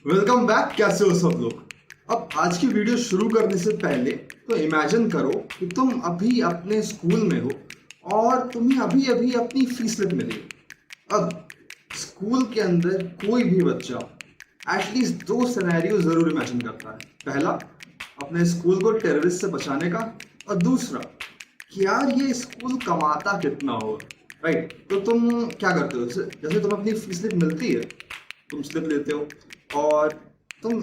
Welcome back. कैसे हो सब लोग? अब आज की वीडियो शुरू करने से पहले तो इमेजिन करो कि तुम अभी अपने स्कूल में हो और तुम्हें अभी अभी अपनी फीस स्लिप मिली। अब स्कूल के अंदर कोई भी बच्चा एटलीस्ट दो सिनेरियो जरूर इमेजिन करता है। पहला, अपने स्कूल को टेररिस्ट से बचाने का, और दूसरा कि यार ये स्कूल कमाता कितना होगा। राइट? तो तुम क्या करते हो? जैसे तुम्हें अपनी फीस स्लिप मिलती है, तुम स्लिप लेते हो और तुम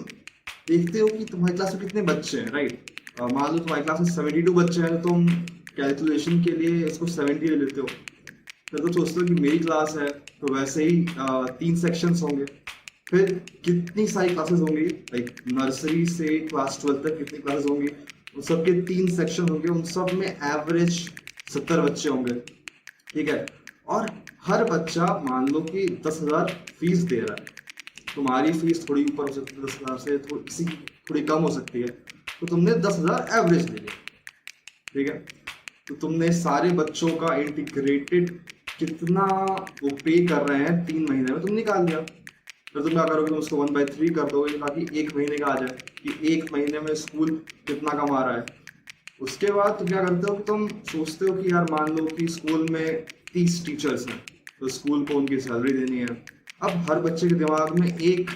देखते हो कि तुम्हारी क्लास में कितने बच्चे हैं। राइट? मान लो तुम्हारी क्लास में 72 बच्चे हैं, तो तुम कैलकुलेशन के लिए इसको 70 ले लेते हो। फिर तो सोचते हो कि मेरी क्लास है तो वैसे ही 3 सेक्शंस होंगे। फिर कितनी सारी क्लासेस होंगी, लाइक नर्सरी से क्लास 12 तक कितनी क्लासेस होंगी, उन सबके 3 सेक्शन होंगे, उन सब में एवरेज 70 बच्चे होंगे। ठीक है? और हर बच्चा मान लो कि 10,000 फीस दे रहा है। तुम्हारी फीस थोड़ी ऊपर हो सकती है, 10,000 से किसी की थोड़ी कम हो सकती है, तो तुमने 10,000 एवरेज ले लिया। ठीक है? तो तुमने सारे बच्चों का इंटीग्रेटेड कितना वो पे कर रहे हैं 3 महीने में तुम निकाल लिया। फिर तुम क्या करोगे? तुम उसको 1/3 कर दोगे ताकि 1 महीने का आ जाए कि 1 महीने में स्कूल कितना कमा रहा है। उसके बाद तुम क्या करते हो कि तुम सोचते हो कि यार मान लो कि स्कूल में 30 टीचर्स हैं, तो स्कूल को उनकी सैलरी देनी है। अब हर बच्चे के दिमाग में एक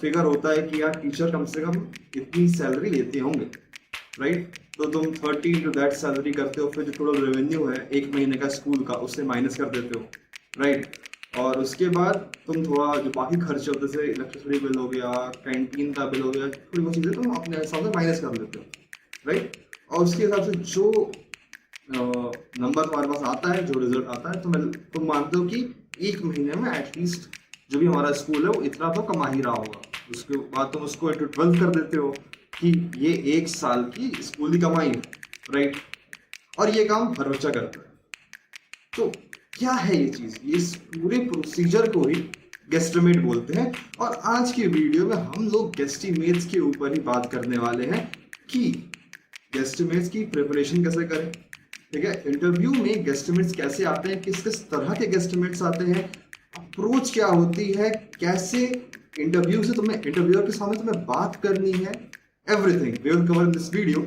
फिगर होता है कि यार टीचर कम से कम इतनी सैलरी लेते होंगे। राइट? तो तुम 30 इंटू दैट सैलरी करते हो, फिर जो टोटल रेवेन्यू है 1 महीने का स्कूल का, उससे माइनस कर देते हो। राइट? और उसके बाद तुम थोड़ा जो बाकी खर्चे होते जैसे इलेक्ट्रिसिटी बिल हो गया, कैंटीन का बिल हो गया, थोड़ी बहुत चीज़ें तुम अपने हिसाब से माइनस कर लेते हो। राइट? और उसके हिसाब से जो नंबर तुम्हारे पास आता है, जो रिजल्ट आता है, तुम मानते हो कि 1 महीने में एटलीस्ट जो भी हमारा स्कूल है वो इतना तो कमा ही रहा होगा। उसके बाद तुम उसको इंटू 12 कर देते हो कि ये 1 साल की स्कूल की कमाई है। राइट? और ये काम हर बच्चा करता है। तो क्या है ये चीज? ये इस पूरे प्रोसीजर को ही गेस्टिमेट बोलते हैं। और आज की वीडियो में हम लोग गेस्टिमेट्स के ऊपर ही बात करने वाले हैं कि गेस्टिमेट्स की प्रिपरेशन कैसे करें। ठीक है? इंटरव्यू में गेस्टिमेट्स कैसे आते हैं, किस किस तरह के गेस्टिमेट्स आते हैं, अप्रोच क्या होती है, कैसे इंटरव्यू से तुम्हें इंटरव्यूअर के सामने तुम्हें बात करनी है, everything we will cover in this video.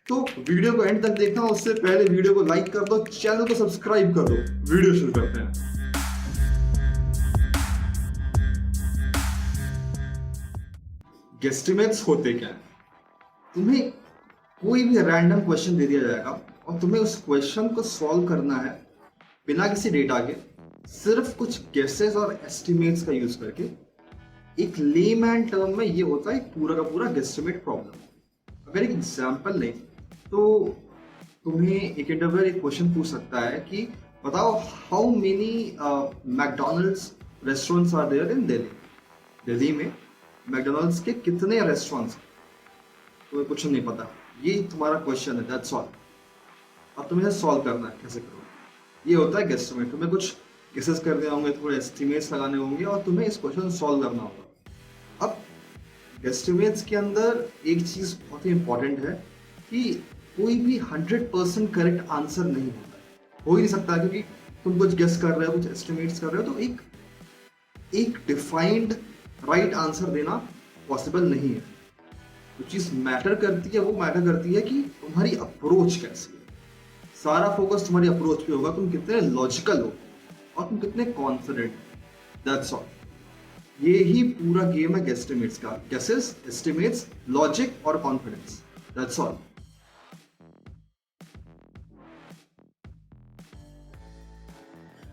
तो वीडियो को एंड तक देखना, उससे पहले वीडियो को लाइक कर दो, चैनल को सब्सक्राइब कर दो। वीडियो शुरू करते हैं। गेस्टिमेट्स होते क्या है? तुम्हें कोई भी रैंडम क्वेश्चन दे दिया जाएगा और तुम्हें उस क्वेश्चन को सॉल्व करना है बिना किसी डेटा के, सिर्फ कुछ गेसेस और एस्टिमेट्स का यूज करके। एक लेमैन टर्म में ये होता है पूरा का पूरा गेस्टिमेट प्रॉब्लम। अगर एक एग्जांपल लें तो तुम्हें एक इंटरव्यूअर एक क्वेश्चन पूछ सकता है कि बताओ how many McDonald's restaurants are there in Delhi. Delhi में मैकडोनल्ड्स के कितने रेस्टोरेंट्स? तुम्हें कुछ नहीं पता, ये तुम्हारा क्वेश्चन है, दैट्स ऑल। अब तुम्हें सॉल्व करना है, कैसे करोगे? ये होता है गेस्टिमेट। तुम्हें कुछ गेसेस करने होंगे, थोड़े एस्टिमेट्स लगाने होंगे और तुम्हें इस क्वेश्चन सॉल्व करना होगा। अब गेस्टिमेट्स के अंदर एक चीज बहुत ही इंपॉर्टेंट है कि कोई भी 100% करेक्ट आंसर नहीं होता है, हो ही नहीं सकता, क्योंकि तुम कुछ गेस कर रहे हो, कुछ एस्टिमेट्स कर रहे हो, तो एक डिफाइंड राइट आंसर देना पॉसिबल नहीं है। जो चीज मैटर करती है वो मैटर करती है कि तुम्हारी अप्रोच कैसी है। सारा फोकस तुम्हारी अप्रोच पे होगा, तुम कितने लॉजिकल हो और तुम कितने कॉन्फिडेंट। That's all. ये ही पूरा गेम है गेस्टिमेट्स का। गेसेस, एस्टिमेट्स, लॉजिक और कॉन्फिडेंस, दैट्स ऑल।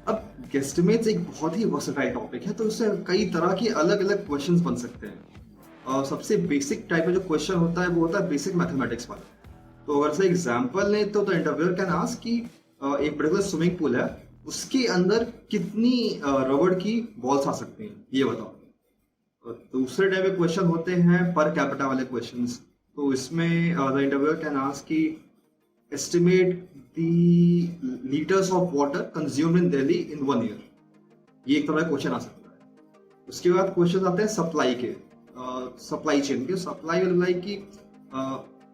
अब गेस्टिमेट्स एक बहुत ही वर्सेटाइल टॉपिक है, तो उससे कई तरह के अलग अलग क्वेश्चंस बन सकते हैं। और सबसे बेसिक टाइप का जो क्वेश्चन होता है वो होता है बेसिक मैथमेटिक्स वाला। तो अगर से एग्जांपल लें तो इंटरव्यूअर कैन आस्क कि एक पर्टिकुलर स्विमिंग पूल है, उसके अंदर कितनी रबड़ की बॉल्स आ सकती हैं, ये बताओ। दूसरे टाइप के क्वेश्चन होते हैं पर कैपिटा वाले क्वेश्चंस। तो इसमें द इंटरव्यूअर कैन आस्क कि estimate the litres of water consumed in Delhi in 1 year. ये एक तरह का क्वेश्चन आ सकता है। उसके बाद क्वेश्चन आते हैं सप्लाई के, सप्लाई चेन के। सप्लाई लाइक की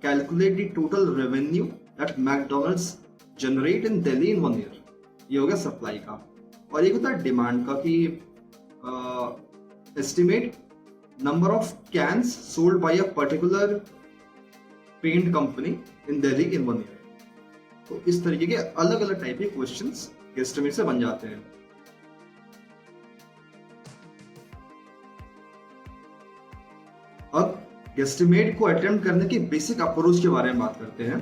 calculate the total revenue that McDonald's generate in Delhi in 1 year. ये हो गया सप्लाई का। और एक होता है डिमांड का कि estimate number of cans sold by a particular paint company in Delhi in 1 year. तो इस तरीके के अलग अलग टाइप के क्वेश्चंस गेस्टिमेट से बन जाते हैं। अब गेस्टिमेट को अटेम्प्ट करने की बेसिक अप्रोच के बारे में बात करते हैं।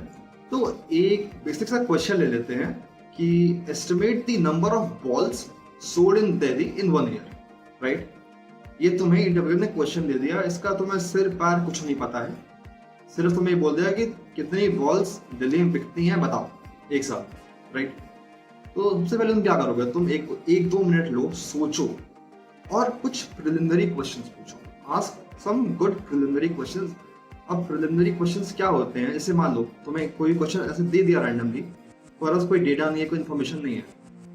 तो एक बेसिक सा क्वेश्चन ले लेते हैं कि estimate the number of balls sold in Delhi in 1 year, right. ये तुम्हें इंटरव्यू ने क्वेश्चन दे दिया, इसका तुम्हें सिर पैर कुछ नहीं पता है, सिर्फ तुम्हें बोल दिया कि कितनी बॉल्स दिल्ली में बिकती हैं बताओ एक साथ, राइट। तो सबसे पहले तुम क्या करोगे, तुम एक 2 मिनट लो, सोचो और कुछ प्रिलिमिनरी क्वेश्चंस पूछो। Ask some good preliminary questions. अब प्रिलिमिनरी क्वेश्चंस क्या होते हैं, जैसे मान लो तुम्हें कोई क्वेश्चन ऐसे दे दिया रैंडमली, पर कोई डेटा नहीं है, कोई इन्फॉर्मेशन नहीं है,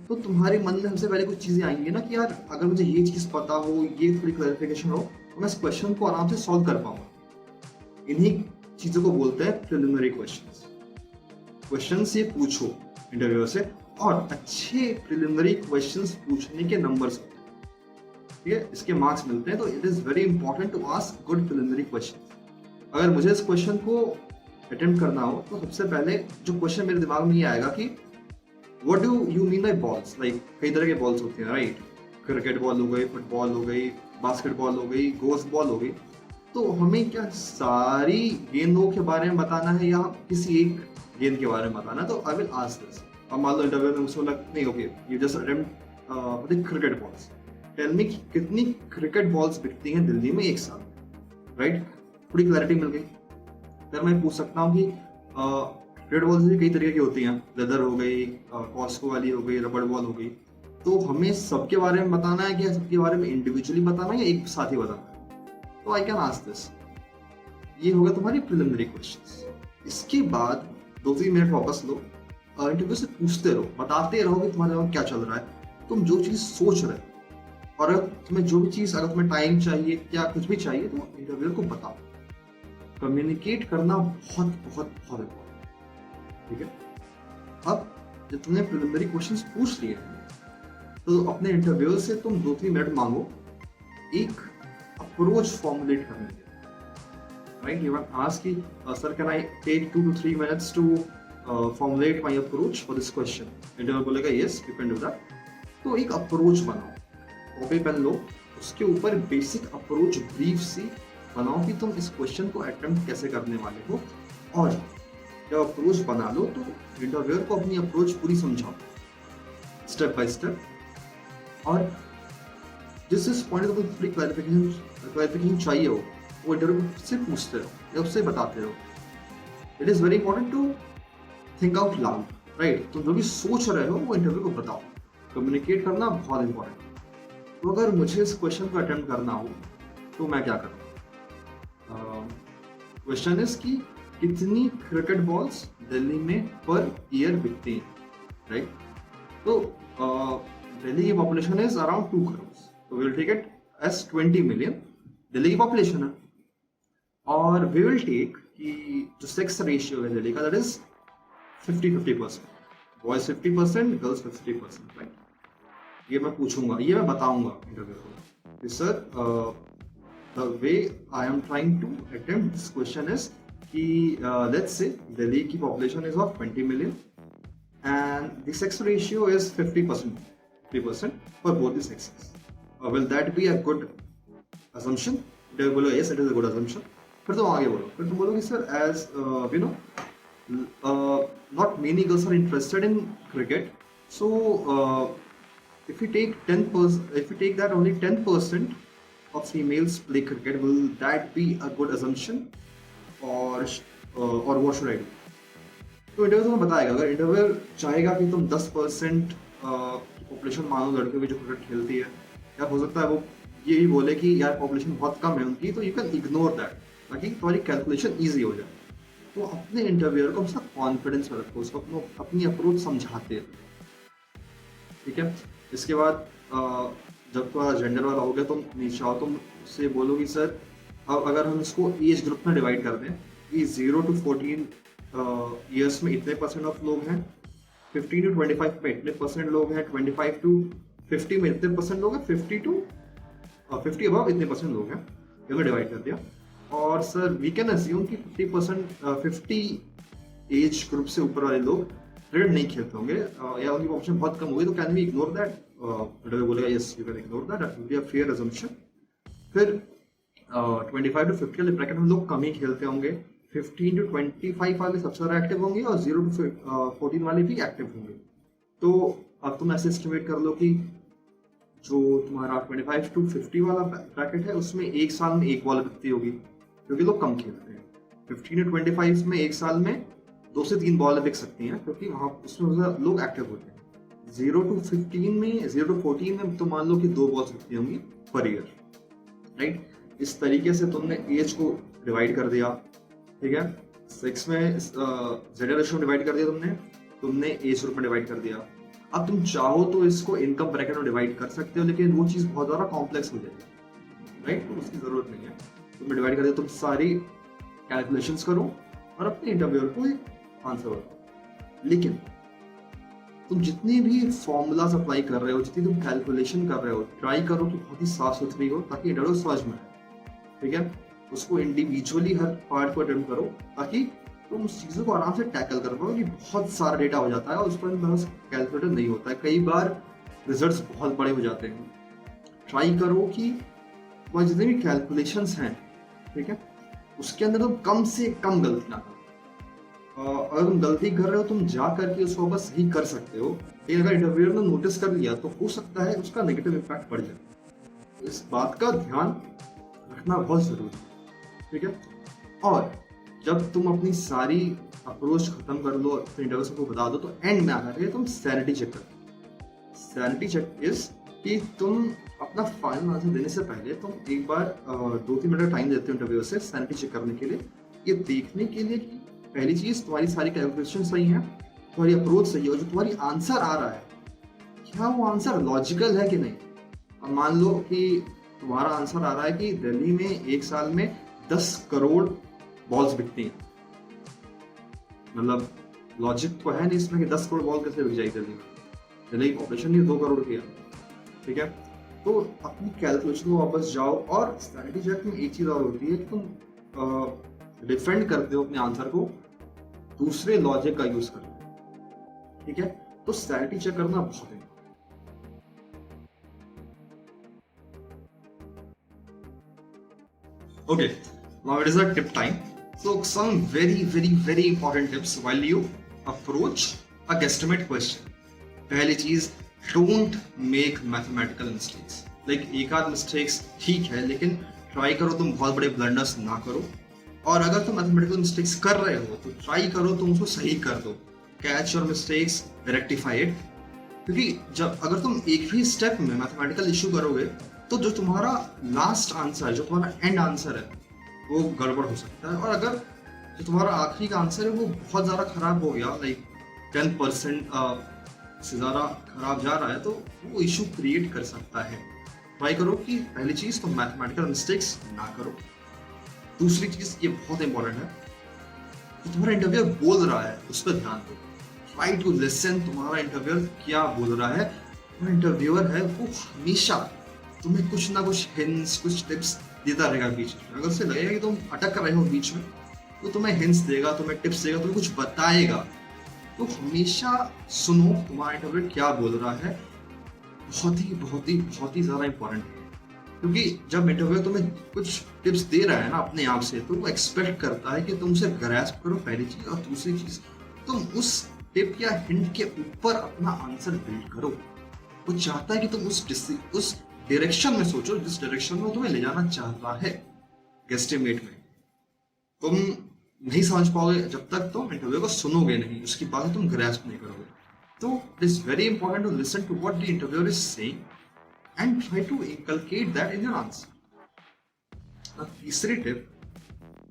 तो तुम्हारे मन में सबसे पहले कुछ चीजें आएंगी ना कि यार अगर मुझे ये चीज पता हो, ये थोड़ी क्लैरिफिकेशन हो, तो मैं इस क्वेश्चन को आराम से सॉल्व कर पाऊंगा। इन्हीं चीजों को बोलते हैं प्रिलिमिनरी क्वेश्चंस। क्वेश्चंस ये पूछो इंटरव्यूअर से, और अच्छे प्रिलिमिनरी क्वेश्चंस पूछने के नंबर्स होते हैं, ठीक है, इसके मार्क्स मिलते हैं। तो it is very important to ask good preliminary questions. अगर मुझे इस क्वेश्चन को अटेम्प्ट करना हो तो सबसे पहले जो क्वेश्चन मेरे दिमाग में ये आएगा कि what do you mean by balls. Like कई तरह के बॉल्स होते हैं, राइट। क्रिकेट बॉल हो गई, फुटबॉल हो गई, बास्केटबॉल हो गई, गोल्फ बॉल हो गई। तो हमें क्या सारी गेंदों के बारे में बताना है या किसी एक गेंद के बारे में बताना है? तो आई विल आस्क दिस। अब मान लो इंटरव्यू में मुझसे बोला नहीं, okay you just attempt cricket balls, tell me कितनी क्रिकेट बॉल्स बिकती हैं दिल्ली में एक साल, राइट। थोड़ी क्लैरिटी मिल गई। फिर मैं पूछ सकता हूँ कि क्रिकेट बॉल्स भी कई तरीके की होती हैं, लेदर हो गई, कॉस्को वाली हो गई, रबड़ बॉल हो गई। तो हमें सबके बारे में बताना है कि सबके बारे में इंडिविजुअली बताना है या एक साथ ही बताना है? तो आई कैन आस्क दिस। ये होगा तुम्हारी प्रिलिमिनरी क्वेश्चंस। इसके बाद 2-3 मिनट वापस लो, इंटरव्यू से पूछते रहो, बताते रहो कि तुम्हारे दिमाग क्या चल रहा है, तुम जो चीज सोच रहे हो, और अगर तुम्हें जो भी चीज, अगर तुम्हें टाइम चाहिए या कुछ भी चाहिए तो इंटरव्यूअर को बताओ। कम्युनिकेट करना बहुत बहुत बहुत इंपॉर्टेंट, ठीक है। अब जब तुमने प्रिलिमिनरी क्वेश्चंस पूछ लिए तो अपने इंटरव्यूअर से तुम 2-3 मिनट मांगो एक अप्रोच फॉर्मुलेट करने के, राइट। यू कैन आस्क कि sir can I take 2 to 3 minutes to formulate my approach for this question. Interviewer बोलेगा yes you can do that. तो एक अप्रोच बनाओ, कॉपी पेन लो, उसके ऊपर बेसिक अप्रोच ब्रीफ सी बनाओ कि तुम इस क्वेश्चन को अटेम्प्ट कैसे करने वाले हो। और जब अप्रोच बना लो तो इंटरव्यूअर को अपनी अप्रोच पूरी समझाओ स्टेप बाय स्टेप, और जिस पॉइंट को पूरी क्लैरिफिकेशन चाहिए हो वो इंटरव्यू से पूछते रहो या उससे बताते रहो। It is very important to think out loud, right. तुम जो भी सोच रहे हो वो इंटरव्यू को बताओ। कम्युनिकेट करना बहुत इंपॉर्टेंट है। तो अगर मुझे इस क्वेश्चन को अटेम्प्ट करना हो तो मैं क्या करूँ? क्वेश्चन इज कि कितनी क्रिकेट बॉल्स दिल्ली में पर ईयर बिकती हैं, राइट। तो दिल्ली की पॉपुलेशन इज अराउंड 2 crores, तो will take it as 20 million Delhi की पॉपुलेशन है। और वी विल टेक कि जो सेक्स रेशियो है दिल्ली का, that is 50-50%, boys 50%, girls 50%, right. ये मैं पूछूंगा, ये मैं बताऊंगा इंटरव्यू को। Sir the way I am trying to attempt this question is कि let's say Delhi की population is of 20 million and the sex ratio is 50% for both the sexes. Will that be a good assumption? they बोलो yes it is a good assumption. फिर तुम आगे बोलो, फिर तुम बोलो कि sir as you know not many girls are interested in cricket, so if we take 10%, if we take that only 10% of females play cricket, will that be a good assumption or what should I do? तो interview तुम्हें बताएगा। अगर interviewer चाहेगा कि तुम 10% population मानो लड़कियों की जो क्रिकेट खेलती है, या हो सकता है वो ये भी बोले कि यार पॉपुलेशन बहुत कम है उनकी, तो यू कैन इग्नोर दैट ताकि तुम्हारी कैलकुलेशन ईजी हो जाए। तो अपने इंटरव्यूअर को हमेशा कॉन्फिडेंस में रखो, उसको अपनी अप्रोच समझाते रहो, ठीक है। इसके बाद जब थोड़ा जेंडर वाला हो गया तुम नीचे आओ, तुम उससे बोलो कि सर अब अगर हम इसको एज ग्रुप में डिवाइड कर दें कि 0 to 14 ईयर्स में इतने % ऑफ लोग हैं, 15 to 25 में इतने % लोग हैं, 25 to 50 में इतने % लोग हैं, 50 to 50 अबव इतने % लोग हैं। में डिवाइड कर दिया, और सर वी कैन अज्यूम कि 50 एज ग्रुप से ऊपर वाले लोग क्रिकेट नहीं खेलते होंगे, या उनकी ऑप्शन बहुत कम होगी, तो कैन वी इग्नोर दैट? बोलेगा yes you can ignore that, that will be a fair assumption. फिर 25 to 50 वाले ब्रैकेट में लोग कम ही खेलते होंगे, 15 to 25 वाले सबसे ज़्यादा एक्टिव होंगे, और 0 to 14 वाले भी एक्टिव होंगे। तो अब तुम ऐसे एस्टिमेट कर लो कि जो तुम्हारा 25 to 50 वाला ब्रैकेट है उसमें एक साल में एक बॉल बिकती होगी, क्योंकि लोग कम खेलते हैं। 15 to 25 में एक साल में 2 से 3 बॉल बिक सकती हैं, क्योंकि वहाँ उसमें लोग एक्टिव होते हैं। 0 to 15 में, 0 to 14 में तो मान लो कि 2 बॉल्स बिकती होंगी पर ईयर, राइट? इस तरीके से तुमने एज को डिवाइड कर दिया, ठीक है। 6 में जेड रेशियो में डिवाइड कर दिया तुमने एज ग्रुप में डिवाइड कर दिया। अब तुम चाहो तो इसको इनकम ब्रैकेट में डिवाइड कर सकते हो, लेकिन वो चीज़ बहुत ज़्यादा कॉम्प्लेक्स हो जाएगी, राइट? तो उसकी ज़रूरत नहीं है। तुमने डिवाइड कर दिया, तुम सारी कैलकुलेशंस करो और अपने इंटरव्यूअर को आंसर बताओ। लेकिन तुम जितने भी फॉर्मूलाज अप्लाई कर रहे हो, जितनी तुम कैलकुलेशन कर रहे हो, ट्राई करो कि बहुत ही साफ सुथरी हो, ताकि इंटरव्यू समझ में आए, ठीक है। उसको इंडिविजुअली हर पार्ट को अटेम्प्ट करो, ताकि तुम उस चीज़ों को आराम से टैकल कर पाओ। कि बहुत सारा डेटा हो जाता है और उस पर बस कैलकुलेटर नहीं होता है, कई बार रिजल्ट्स बहुत बड़े हो जाते हैं। ट्राई करो कि वह जितने भी कैलकुलेशंस हैं, ठीक है, उसके अंदर तुम कम से कम गलती ना करो। अगर तुम गलती कर रहे हो, तुम जा करके उसको बस सही कर सकते हो, लेकिन अगर इंटरव्यूअर ने नोटिस कर लिया तो हो सकता है उसका नेगेटिव इम्पैक्ट पड़ जाए। तो इस बात का ध्यान रखना बहुत जरूरी है, ठीक है। और जब तुम अपनी सारी अप्रोच खत्म कर लो, अपने इंटरव्यू को बता दो, तो एंड में आकर तुम सैनिटी चेक करो। सैनिटी चेक इज कि तुम अपना फाइनल आंसर देने से पहले तुम एक बार 2-3 मिनट का टाइम देते हो इंटरव्यू से सैनिटी चेक करने के लिए, ये देखने के लिए कि पहली चीज तुम्हारी सारी कैलकुलेशन सही है, तुम्हारी अप्रोच सही है, और जो तुम्हारी आंसर आ रहा है क्या वो आंसर लॉजिकल है कि नहीं। अब मान लो कि तुम्हारा आंसर आ रहा है कि दिल्ली में एक साल में 10 करोड़ बॉल्स बिकती हैं, मतलब लॉजिक तो है नहीं इसमें कि 10 करोड़ बॉल कैसे बिक जाएगी दिल्ली में। दिल्ली की पॉपुलेशन ही 2 करोड़ की है, ठीक है। तो अपनी कैलकुलेशन को वापस जाओ, और सैनिटी चेक में एक चीज और होती है कि तुम डिफेंड करते हो अपने आंसर को दूसरे लॉजिक का यूज करके, ठीक है। तो सैनिटी चेक करना बहुत है। Okay, now it is a tip time. So some very important tips while you approach a guesstimate question. पहली चीज, don't make mathematical mistakes. Like एक आध मिस्टेक्स ठीक है, लेकिन ट्राई करो तुम बहुत बड़े ब्लंडर्स ना करो। और अगर तुम मैथमेटिकल मिस्टेक्स कर रहे हो तो ट्राई करो तुम उसको सही कर दो। Catch your mistakes, rectify it. क्योंकि जब अगर तुम एक भी स्टेप में मैथमेटिकल इशू करोगे तो जो तुम्हारा लास्ट आंसर, जो तुम्हारा एंड आंसर है, वो गड़बड़ हो सकता है। और अगर जो तुम्हारा आखिरी का आंसर है वो बहुत ज़्यादा खराब हो गया, लाइक 10% से ज़्यादा खराब जा रहा है, तो वो इशू क्रिएट कर सकता है। ट्राई करो कि पहली चीज़ तुम मैथमेटिकल मिस्टेक्स ना करो। दूसरी चीज़, ये बहुत इंपॉर्टेंट है, जो तुम्हारा इंटरव्यूअर बोल रहा है उस पर ध्यान दो। ट्राई टू लिसन, तुम्हारा इंटरव्यूअर क्या बोल रहा है। तुम्हारा इंटरव्यूअर है वो हमेशा तुम्हें कुछ ना कुछ हिंट्स, कुछ टिप्स देता रहेगा बीच में। अगर उसे लगेगा कि तुम अटक रहे हो बीच में, तो तुम्हें हिंट्स देगा, तुम्हें टिप्स देगा, तुम्हें कुछ बताएगा। तो हमेशा सुनो तुम्हारा इंटरव्यूअर क्या बोल रहा है। बहुत ही ज़्यादा इंपॉर्टेंट है, क्योंकि जब इंटरव्यूअर तुम्हें कुछ टिप्स दे रहा है ना अपने आप से, तो वो एक्सपेक्ट करता है कि तुम उसे ग्रैस्प करो, पहली चीज। और दूसरी चीज, तुम उस टिप या हिंट के ऊपर अपना आंसर बिल्ड करो। वो चाहता है कि तुम उस डायरेक्शन में सोचो जिस डायरेक्शन में तुम्हें ले जाना चाहता है गेस्टिमेट में। तुम नहीं समझ पाओगे जब तक तुम इंटरव्यू को सुनोगे नहीं, उसकी बातें तुम ग्रैस्प नहीं करोगे। तो it is very important to listen to what the interviewer is saying and try to inculcate that in your answer. तीसरी टिप,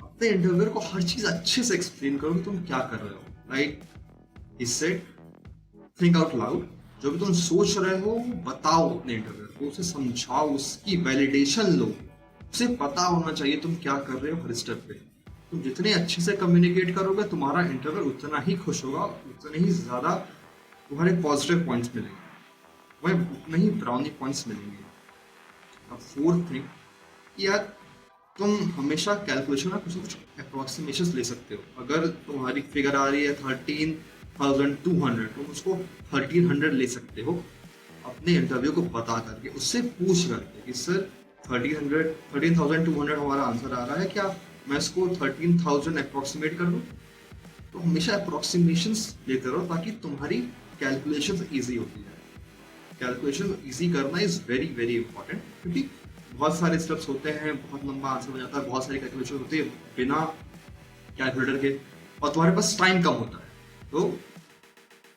अपने इंटरव्यूअर को हर चीज अच्छे से एक्सप्लेन करो कि तुम क्या कर रहे हो। राइट, इससे थिंक आउट लाउड, जो भी तुम सोच रहे हो बताओ अपने इंटरव्यूअर को, उसे समझाओ, उसकी वैलिडेशन लो। उसे पता होना चाहिए तुम क्या कर रहे हो हर स्टेप पे। तुम जितने अच्छे से कम्युनिकेट करोगे, तुम्हारा इंटरव्यूअर उतना ही खुश होगा, उतने ही ज्यादा तुम्हारे पॉजिटिव पॉइंट्स मिलेंगे, वह उतने ही ब्राउनी पॉइंट्स मिलेंगे। अब फोर्थ थिंग, यार तुम हमेशा कैलकुलेशन में कुछ ना कुछ अप्रोक्सीमेशन ले सकते हो। अगर तुम्हारी फिगर आ रही है 13,200, तुम उसको 1300 ले सकते हो अपने इंटरव्यू को बता करके, उससे पूछ करके कि सर 13,200 हमारा आंसर आ रहा है, क्या मैं इसको 13,000 अप्रोक्सीमेट कर दूं? तो हमेशा अप्रोक्सीमेशंस लेते रहो ताकि तुम्हारी कैलकुलेशन ईजी होती है। कैलकुलेशन इजी करना इज वेरी वेरी इंपॉर्टेंट, क्योंकि बहुत सारे स्टेप्स होते हैं, बहुत लंबा आंसर हो जाता है, बहुत सारी कैलकुलेशन होती है बिना कैलकुलेटर के, और तुम्हारे पास टाइम कम होता है। तो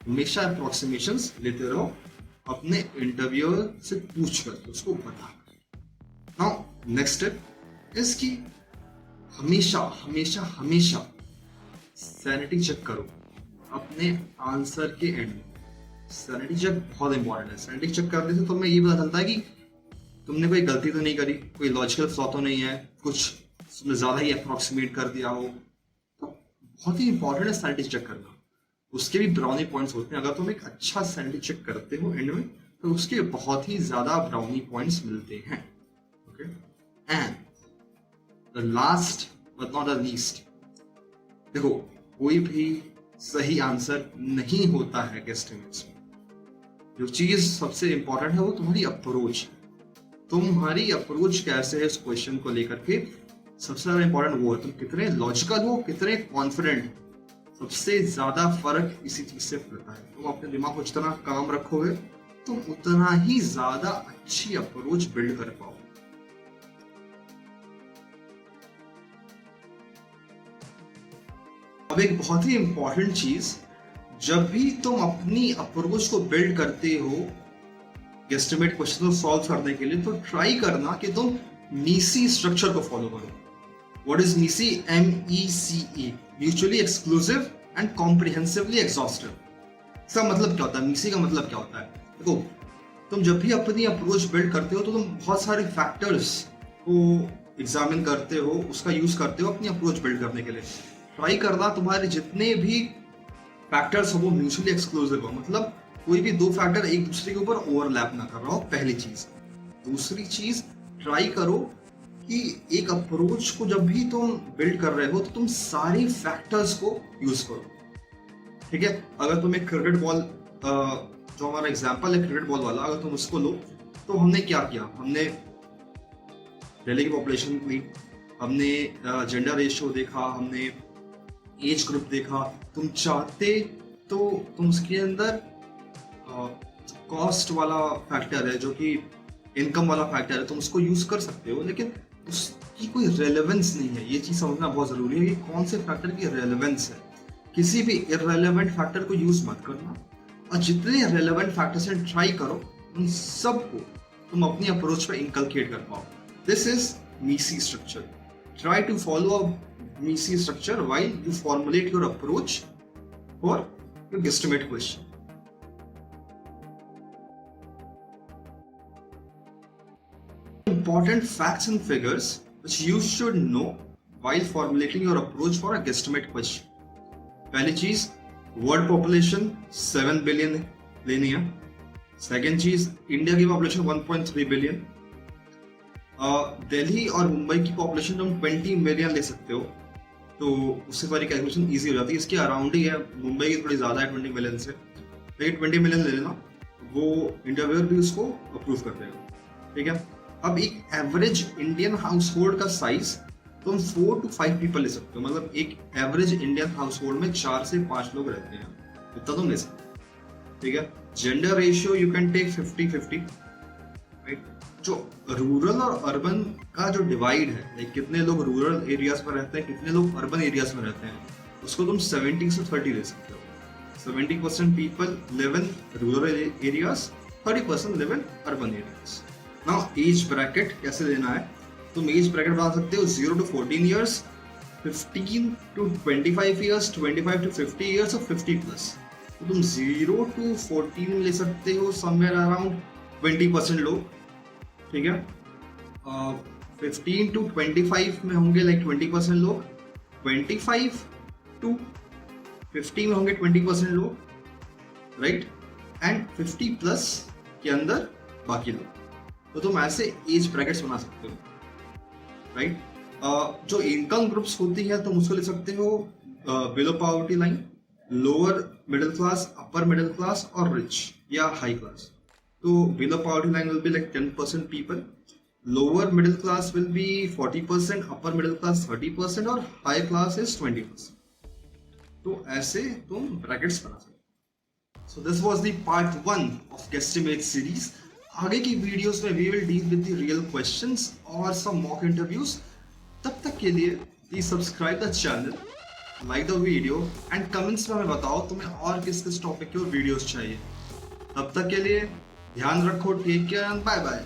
हमेशा अप्रोक्सीमेशंस लेते रहो अपने इंटरव्यूअर से पूछ कर उसको बता। नाउ नेक्स्ट स्टेप इज कि हमेशा हमेशा हमेशा सैनिटी चेक करो अपने आंसर के एंड में। सैनिटी चेक बहुत इंपॉर्टेंट है। सैनिटी चेक करने से तुम्हें ये पता चलता है कि तुमने कोई गलती तो नहीं करी, कोई लॉजिकल फ्लॉ तो नहीं है, कुछ तुमने ज्यादा ही अप्रोक्सीमेट कर दिया हो। तो बहुत ही इंपॉर्टेंट है सैनिटी चेक करना। उसके भी ब्राउनी पॉइंट्स होते हैं। अगर तुम एक अच्छा सैनिटी चेक करते हो एंड में, तो उसके बहुत ही ज्यादा ब्राउनी पॉइंट्स मिलते हैं। Okay, and the last but not the least, देखो कोई भी सही आंसर नहीं होता है गेस्टिमेट्स में। जो चीज सबसे इंपॉर्टेंट है वो तुम्हारी अप्रोच। तुम्हारी अप्रोच कैसे है इस क्वेश्चन को लेकर के, सबसे ज्यादा इंपॉर्टेंट वो है तुम कितने लॉजिकल हो, कितने कॉन्फिडेंट। सबसे ज्यादा फर्क इसी चीज से पड़ता है। तुम अपने दिमाग को जितना काम रखोगे, तुम उतना ही ज्यादा अच्छी अप्रोच बिल्ड कर पाओगे। अब एक बहुत ही इंपॉर्टेंट चीज, जब भी तुम अपनी अप्रोच को बिल्ड करते हो गेस्टिमेट क्वेश्चन को सॉल्व करने के लिए, तो ट्राई करना कि तुम मीसी स्ट्रक्चर को फॉलो करो। What is MECE? MECE, mutually exclusive and comprehensively exhaustive. इसका मतलब क्या होता है? मीसी का मतलब क्या होता है? देखो, तुम जब भी अपनी अप्रोच बिल्ड करते हो तो तुम बहुत सारे फैक्टर्स को एग्जामिन करते हो, उसका यूज करते हो अपनी अप्रोच बिल्ड करने के लिए। ट्राई करना तुम्हारे जितने भी फैक्टर्स हो वो म्यूचुअली एक्सक्लूसिव हो, मतलब कोई भी दो फैक्टर एक दूसरे के ऊपर ओवरलैप ना कर रहा हो, पहली चीज। दूसरी चीज, ट्राई करो कि एक अप्रोच को जब भी तुम बिल्ड कर रहे हो तो तुम सारी फैक्टर्स को यूज करो। ठीक है, अगर तुम एक क्रिकेट बॉल, जो हमारा एग्जांपल है क्रिकेट बॉल वाला, अगर तुम उसको लो, तो हमने क्या किया? हमने दिल्ली की पॉपुलेशन ली, हमने जेंडर रेशियो देखा, हमने एज ग्रुप देखा। तुम चाहते तो तुम उसके अंदर कॉस्ट वाला फैक्टर है, जो कि इनकम वाला फैक्टर है, तुम उसको यूज कर सकते हो, लेकिन उसकी कोई रेलेवेंस नहीं है। ये चीज समझना बहुत जरूरी है कि कौन से फैक्टर की रेलेवेंस है। किसी भी इररेलेवेंट फैक्टर को यूज मत करना, और जितने रेलेवेंट फैक्टर्स हैं ट्राई करो उन सबको तुम अपनी अप्रोच पे इनकलकेट कर पाओ। This is MECE structure. Try to follow a MECE structure while you formulate your approach for your guesstimate question. Important facts and figures which you should know while formulating your approach for a guesstimate question. पहली चीज, world population 7 billion लेनी है। Second चीज, India की population 1.3 billion. Delhi और मुंबई की population तुम 20 million ले सकते हो, तो उससे सारी कैलकुलेशन इजी हो जाती है। इसके अराउंड ही है, मुंबई की थोड़ी ज्यादा है 20 मिलियन से, लेकिन 20 मिलियन ले लेना, वो इंटरव्यूअर भी उसको अप्रूव कर देगा। ठीक है, अब एक एवरेज इंडियन हाउस होल्ड का साइज तुम 4 to 5 पीपल ले सकते हो, मतलब एक एवरेज इंडियन हाउस होल्ड में 4 से 5 लोग रहते हैं, इतना तुम ले सकते हो। ठीक है, gender ratio you can take 50-50। जो रूरल और अर्बन का जो डिवाइड है, लाइक कितने लोग रूरल एरियाज में रहते हैं, कितने लोग अर्बन एरियाज में रहते हैं, उसको तुम 70 से 30 ले सकते हो। 70% people live in rural areas, 30% live in urban areas. Now age bracket कैसे लेना है? तुम एज ब्रैकेट बना सकते हो 0 to 14 years, 15 to 25 years, 25 to 50 years और 50+। तो तुम 0 to 14 ले सकते हो, समवेयर अराउंड 20% लोग। ठीक है, 15 to 25 में होंगे लाइक 20% लोग, 25 to 50 में होंगे 20% लोग, राइट, एंड 50+ के अंदर बाकी लोग। तो तुम ऐसे एज ब्रैकेट्स बना सकते हो, राइट। जो इनकम ग्रुप्स होती है तुम उसको ले सकते हो below poverty line, lower middle class, upper middle class और रिच या हाई क्लास. तो below poverty line will be like 10% people, lower middle class will be 40%, upper middle class 30% और हाई क्लास इज 20%. तो ऐसे तुम ब्रैकेट्स बना सकते. So this was the part 1 of Guesstimate series. आगे की वीडियोस में we will deal with the real questions और some mock interviews. तब तक के लिए please subscribe the channel, like the video and comments में हमें बताओ तुम्हें और किस किस टॉपिक के और वीडियोस चाहिए. तब तक के लिए ध्यान रखो, take care and bye bye.